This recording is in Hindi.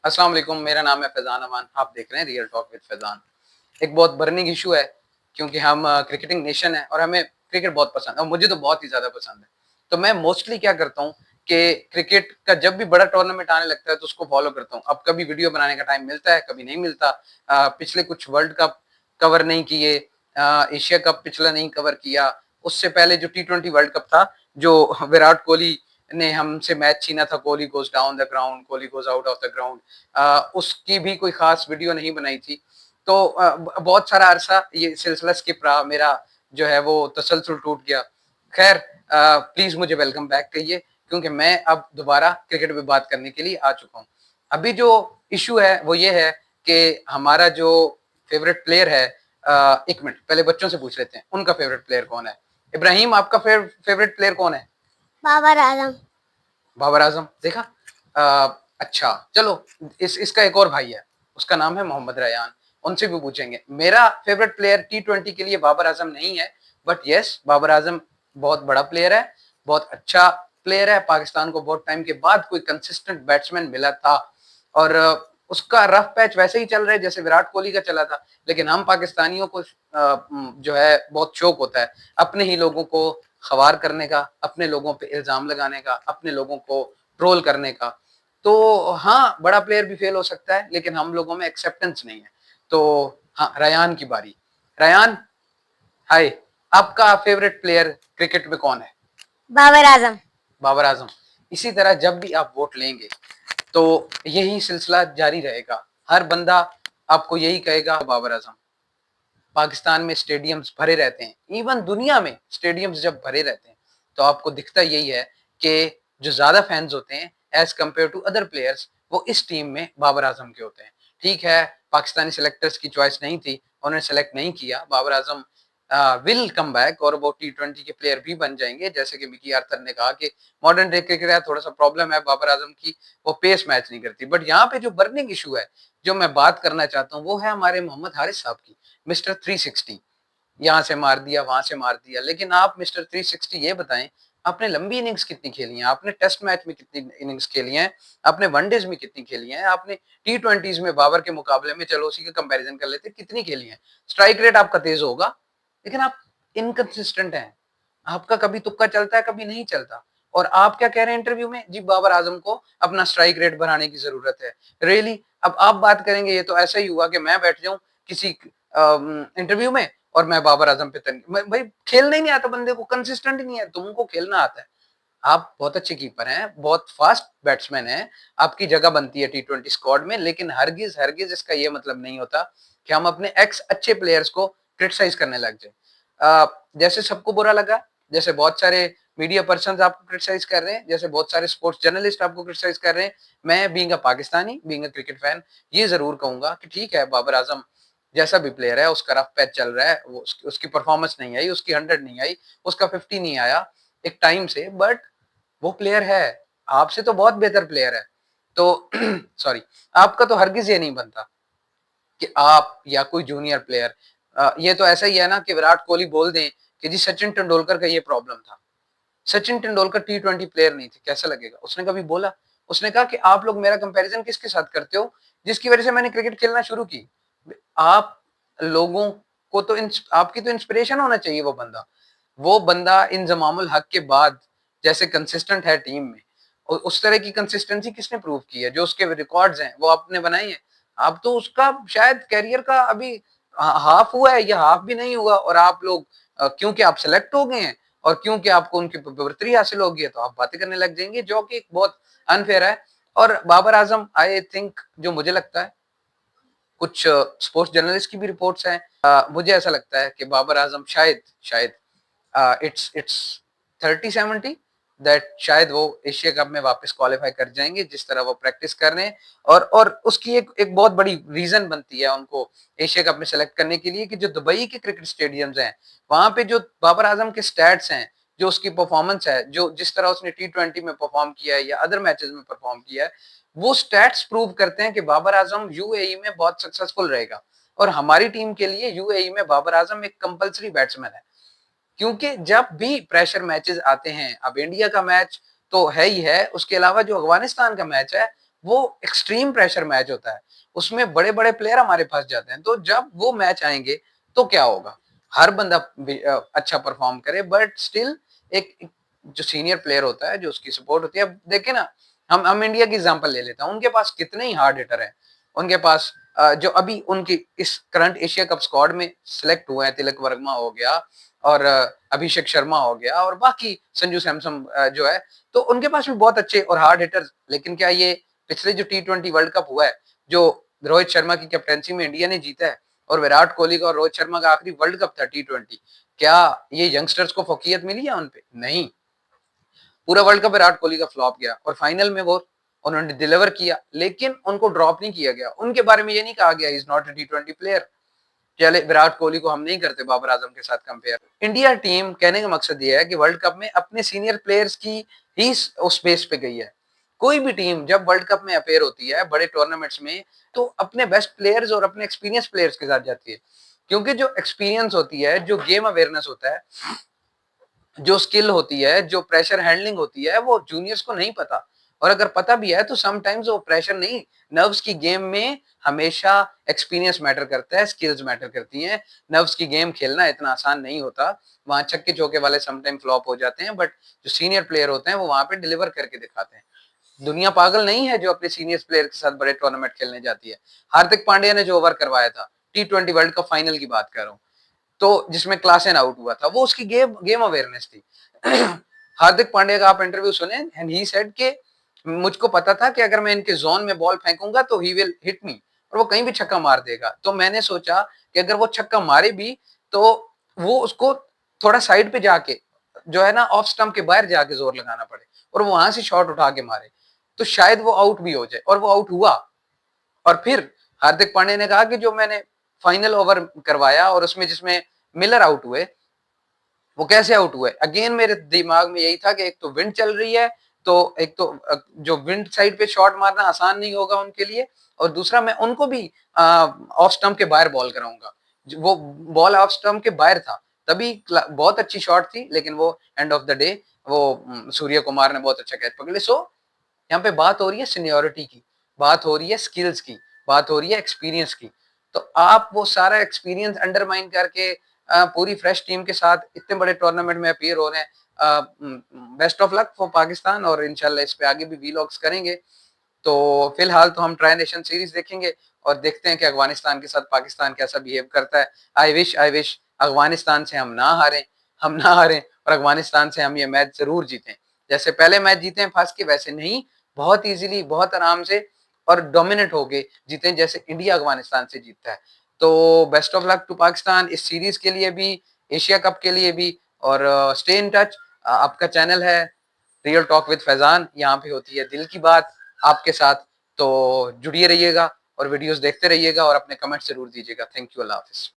अस्सलाम वालेकुम, मेरा नाम है फैज़ान अमान। आप देख रहे हैं रियल टॉक विद फैज़ान। एक बहुत बर्निंग इशू है क्योंकि हम क्रिकेटिंग नेशन है और हमें क्रिकेट बहुत पसंद है और मुझे तो बहुत ही ज़्यादा पसंद है। तो मैं मोस्टली क्या करता हूँ कि क्रिकेट का जब भी बड़ा टूर्नामेंट आने लगता है तो उसको फ़ॉलो करता हूँ। अब कभी वीडियो बनाने का टाइम मिलता है, कभी नहीं मिलता। पिछले कुछ वर्ल्ड कप कवर नहीं किए, एशिया कप पिछला नहीं कवर किया। उससे पहले जो टी20 वर्ल्ड कप था, जो विराट कोहली ने हमसे मैच छीना था, Kohli goes down the ground, Kohli goes out of the ground, उसकी भी कोई खास वीडियो नहीं बनाई थी। तो बहुत सारा अरसा ये सिलसिला स्किप रहा, मेरा जो है वो तसलसल टूट गया। खैर, प्लीज मुझे वेलकम बैक कहिए क्योंकि मैं अब दोबारा क्रिकेट पे बात करने के लिए आ चुका हूँ। अभी जो इशू है वो ये है कि हमारा जो फेवरेट प्लेयर है, एक मिनट पहले बच्चों से पूछ लेते हैं उनका फेवरेट प्लेयर कौन है। इब्राहिम, आपका फेवरेट प्लेयर कौन है? बाबर आजम। बाबर आजम, देखा। अच्छा चलो, इसका एक और भाई है, उसका नाम है मोहम्मद रयान, उनसे भी पूछेंगे। मेरा फेवरेट प्लेयर टी20 के लिए बाबर आजम नहीं है, बट यस, बाबर आजम बहुत बड़ा प्लेयर है, बहुत अच्छा प्लेयर है। पाकिस्तान को बहुत टाइम के बाद कोई कंसिस्टेंट बैट्समैन मिला था और उसका रफ पैच वैसे ही चल रहा है जैसे विराट कोहली का चला था। लेकिन हम पाकिस्तानियों को जो है बहुत शौक होता है अपने ही लोगों को खवार करने का, अपने लोगों पे इल्जाम लगाने का, अपने लोगों को ट्रोल करने का। तो हाँ, बड़ा प्लेयर भी फेल हो सकता है लेकिन हम लोगों में एक्सेप्टेंस नहीं है। तो हाँ, रयान की बारी। रयान, हाय, आपका फेवरेट प्लेयर क्रिकेट में कौन है? बाबर आजम। बाबर आजम। इसी तरह जब भी आप वोट लेंगे तो यही सिलसिला जारी रहेगा। हर बंदा आपको यही कहेगा बाबर आजम। पाकिस्तान में स्टेडियम्स भरे रहते हैं, इवन दुनिया में स्टेडियम्स जब भरे रहते हैं तो आपको दिखता यही है कि जो ज्यादा फैंस होते हैं as compared to other players, वो इस टीम में बाबर आजम के होते हैं। ठीक है, पाकिस्तानी सिलेक्टर्स की चॉइस नहीं थी, उन्होंने सेलेक्ट नहीं किया। Babar Azam will come back और वो टी20 के प्लेयर भी बन जाएंगे। जैसे कि मिकी आर्थर ने कहा कि मॉडर्न डे क्रिकेट थोड़ा सा प्रॉब्लम है बाबर आजम की, वो पेस मैच नहीं करती। बट यहाँ पे जो बर्निंग इशू है, जो मैं बात करना चाहता हूँ, वो है हमारे मोहम्मद हारिस साहब की। मिस्टर 360, यहाँ से मार दिया, वहां से मार दिया। लेकिन आप मिस्टर 360 ये बताएं, आपने लंबी इनिंग्स कितनी खेली हैं? आपने टेस्ट मैच में कितनी इनिंग्स खेली हैं? आपने वनडेज में कितनी खेली हैं? आपने टी20 में बाबर के मुकाबले में, चलो उसी का कंपैरिजन कर लेते, कितनी खेली हैं? स्ट्राइक रेट आपका तेज होगा लेकिन आप इनकंसिस्टेंट हैं। आपका कभी तुक्का चलता है, कभी नहीं चलता। और आप क्या कह रहे हैं इंटरव्यू में? जी, बाबर आजम को अपना स्ट्राइक रेट बढ़ाने की जरूरत है। रियली? अब आप बात करेंगे, ये तो ऐसा ही हुआ कि मैं बैठ जाऊं किसी इंटरव्यू में और मैं बाबर आजम पे भाई खेलना ही नहीं आता बंदे को, कंसिस्टेंट ही नहीं है। तुमको खेलना आता है, आप बहुत अच्छे कीपर हैं, बहुत फास्ट बैट्समैन हैं, आपकी जगह बनती है टी20 स्क्वाड में। लेकिन हरगिज हरगिज इसका ये मतलब नहीं होता कि हम अपने एक्स अच्छे प्लेयर्स को क्रिटिसाइज करने लग जाए। जैसे सबको बुरा लगा, जैसे बहुत सारे मीडिया पर्सन आपको क्रिटिसाइज कर रहे हैं, जैसे बहुत सारे स्पोर्ट्स जर्नलिस्ट आपको क्रिटिसाइज कर रहे हैं, मैं being a Pakistani, being a cricket fan, ये जरूर कहूंगा कि ठीक है, बाबर आजम जैसा भी प्लेयर है उसका रफ पैच चल रहा है, वो उसकी परफॉर्मेंस नहीं आई, उसकी 100 नहीं आई, उसका 50 नहीं आया एक टाइम से, बट वो प्लेयर है, आपसे तो बहुत बेहतर प्लेयर है। तो सॉरी, आपका तो हरगिज ये नहीं बनता कि आप या कोई जूनियर प्लेयर, ये तो ऐसा ही है ना कि विराट कोहली बोल दें कि जी सचिन तेंदुलकर का ये प्रॉब्लम था। सचिन तेंदुलकर टी20 प्लेयर नहीं थे, कैसा लगेगा? उसने कभी बोला? उसने कहा कि आप लोग मेरा कंपैरिजन किसके साथ करते हो जिसकी वजह से मैंने क्रिकेट खेलना शुरू की। आप लोगों को तो आपकी तो इंस्पिरेशन होना चाहिए। वो बंदा इंजमामुल हक के बाद जैसे कंसिस्टेंट है टीम में, उस तरह की कंसिस्टेंसी किसने प्रूव की है? जो उसके रिकॉर्ड्स हैं वो आपने बनाई है। आप तो उसका शायद कैरियर का अभी हाफ हुआ है या हाफ भी नहीं हुआ, और आप लोग क्योंकि आप सेलेक्ट हो गए हैं और क्योंकि आपको उनकी बढ़ोतरी हासिल होगी है तो आप बातें करने लग जाएंगे, जो कि बहुत अनफेयर है। और बाबर आजम, आई थिंक, जो मुझे लगता है, कुछ स्पोर्ट्स जर्नलिस्ट की भी रिपोर्ट्स हैं, मुझे ऐसा लगता है कि बाबर आजम शायद शायद इट्स 30-70 दैट शायद वो एशिया कप में वापस क्वालिफाई कर जाएंगे जिस तरह वो प्रैक्टिस कर रहे हैं। और उसकी एक बहुत बड़ी रीजन बनती है उनको एशिया कप में सेलेक्ट करने के लिए कि जो दुबई के क्रिकेट स्टेडियम्स हैं, वहां पे जो बाबर आजम के स्टैट्स हैं, जो उसकी परफॉर्मेंस है, जो जिस तरह उसने टी20 में परफॉर्म किया है या अदर मैचेस में परफॉर्म किया है, वो स्टैट्स प्रूव करते हैं कि बाबर आजम यूएई में बहुत सक्सेसफुल रहेगा। और हमारी टीम के लिए यूएई में बाबर आजम एक कंपलसरी बैट्समैन है, क्योंकि जब भी प्रेशर मैचेस आते हैं, अब इंडिया का मैच तो है ही है, उसके अलावा जो अफगानिस्तान का मैच है वो एक्सट्रीम प्रेशर मैच होता है, उसमें बड़े-बड़े प्लेयर हमारे फँस जाते हैं। तो जब वो मैच आएँगे तो क्या होगा? हर बंदा अच्छा परफ़ॉर्म करे बट स्टिल एक एक जो सीनियर प्लेयर होता है, जो उसकी सपोर्ट होती है। अब देखिए ना, हम इंडिया की एग्ज़ाम्पल ले लेते हैं, उनके पास कितने ही हार्ड हिटर हैं। उनके पास जो अभी उनकी इस करंट एशिया कप स्क्वाड में सिलेक्ट हुए हैं, तिलक वर्मा हो गया और अभिषेक शर्मा हो गया और बाकी संजू सैमसन जो है, तो उनके पास भी बहुत अच्छे और हार्ड हिटर्स। लेकिन क्या ये पिछले जो टी20 वर्ल्ड कप हुआ है, जो रोहित शर्मा की कैप्टेंसी में इंडिया ने जीता है और विराट कोहली का और रोहित शर्मा का आखिरी वर्ल्ड कप था टी20, क्या ये यंगस्टर्स को फ़ोकियत मिली है उन पे? नहीं। पूरा वर्ल्ड कप विराट कोहली का फ्लॉप गया और फाइनल में वो उन्होंने डिलीवर किया, लेकिन उनको ड्रॉप नहीं किया गया। उनके बारे में ये नहीं कहा गया he is not a T20 player. चले विराट कोहली को हम नहीं करते बाबर आजम के साथ कंपेयर। इंडिया टीम कहने का मकसद ये है कि वर्ल्ड कप में अपने सीनियर प्लेयर्स की ही उस बेस पे गई है। कोई भी टीम जब वर्ल्ड कप में अपेयर होती है बड़े टूर्नामेंट्स में, तो अपने बेस्ट प्लेयर्स और अपने एक्सपीरियंस प्लेयर्स के साथ जाती है, क्योंकि जो एक्सपीरियंस होती है, जो गेम अवेयरनेस होता है, जो स्किल होती है, जो प्रेशर हैंडलिंग होती है, वो जूनियर्स को नहीं पता। और अगर पता भी है तो समटाइम्स वो प्रेशर नहीं, नर्व्स की गेम में हमेशा एक्सपीरियंस मैटर करता है, स्किल्स मैटर करती हैं। नर्व्स की गेम खेलना इतना आसान नहीं होता। वहाँ छक्के चौके वाले समटाइम फ्लॉप हो जाते हैं, बट जो सीनियर प्लेयर होते हैं वो वहाँ पे डिलीवर करके दिखाते हैं। दुनिया पागल नहीं है जो अपने सीनियर प्लेयर के साथ बड़े टूर्नामेंट खेलने जाती है। हार्दिक पांड्या ने जो ओवर करवाया था, टी20 वर्ल्ड कप फाइनल की बात कर रहा हूँ, तो जिसमें क्लासेन आउट हुआ था, वो उसकी गेम गेम अवेयरनेस थी। हार्दिक पांड्या का आप इंटरव्यू सुने एंड ही सेड कि मुझको पता था कि अगर मैं इनके जोन में बॉल फेंकूंगा तो ही विल हिट मी और वो कहीं भी छक्का मार देगा। तो मैंने सोचा कि अगर वो छक्का मारे भी तो वो उसको थोड़ा साइड पे जाके, जो है ना, ऑफ स्टंप के बाहर जाके जोर लगाना पड़े और वो वहां से शॉट उठा के मारे, तो शायद वो आउट भी हो जाए। और वो आउट हुआ। और फिर हार्दिक पांड्या ने कहा कि जो मैंने फाइनल ओवर करवाया और उसमें जिसमें मिलर आउट हुए, वो कैसे आउट हुए? अगेन मेरे दिमाग में यही था कि एक तो विंड चल रही है, तो एक तो जो विंड साइड पे शॉट मारना आसान नहीं होगा उनके लिए, और दूसरा मैं उनको भी ऑफ स्टंप के बाहर बॉल कराऊंगा। वो बॉल ऑफ स्टंप के बाहर था, तभी बहुत अच्छी शॉट थी, लेकिन वो एंड ऑफ द डे वो सूर्य कुमार ने बहुत अच्छा कैच पकड़े। सो यहाँ पे बात हो रही है सीनियोरिटी की, बात हो रही है स्किल्स की, बात हो रही है एक्सपीरियंस की। तो आप वो सारा एक्सपीरियंस अंडरमाइन करके पूरी फ्रेश टीम के साथ इतने बड़े टूर्नामेंट में अपीयर हो रहे हैं। Best of luck for Pakistan, और इंशाल्लाह इस पे आगे भी वीलॉग्स करेंगे। तो फिलहाल तो हम ट्राई नेशन सीरीज देखेंगे और देखते हैं कि अफगानिस्तान के साथ पाकिस्तान कैसा बिहेव करता है। आई विश अफगानिस्तान से हम ना हारें और अफगानिस्तान से हम ये मैच जरूर जीतें। जैसे पहले मैच जीते हैं फंस के, वैसे नहीं, बहुत इजीली, बहुत आराम से और डोमिनेट होके जीते, जैसे इंडिया अफगानिस्तान से जीतता है। तो best of luck to Pakistan इस सीरीज के लिए भी, एशिया कप के लिए भी। और स्टे इन टच। आपका चैनल है रियल टॉक विद फैजान, यहाँ पे होती है दिल की बात आपके साथ। तो जुड़िए रहिएगा और वीडियोस देखते रहिएगा और अपने कमेंट्स जरूर दीजिएगा। Thank you, Allah Hafiz.